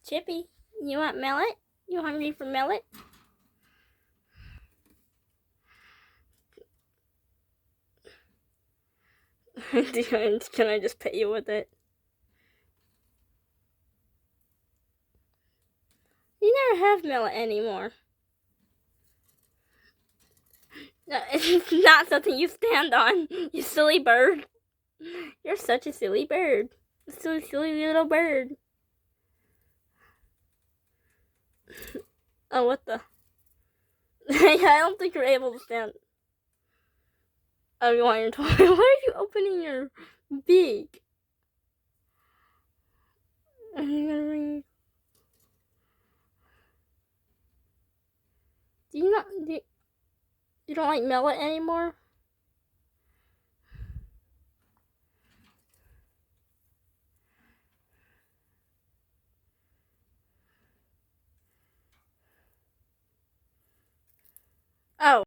Chippy, you want millet? You hungry for millet? Can I just pet you with it? You never have millet anymore. No, it's not something you stand on, you silly bird. You're such a silly bird. A silly little bird. Oh, what the? I don't think you're able to stand. Oh, you want your toy? Why are you opening your beak? Are you gonna bring... Do you not... You don't like millet anymore?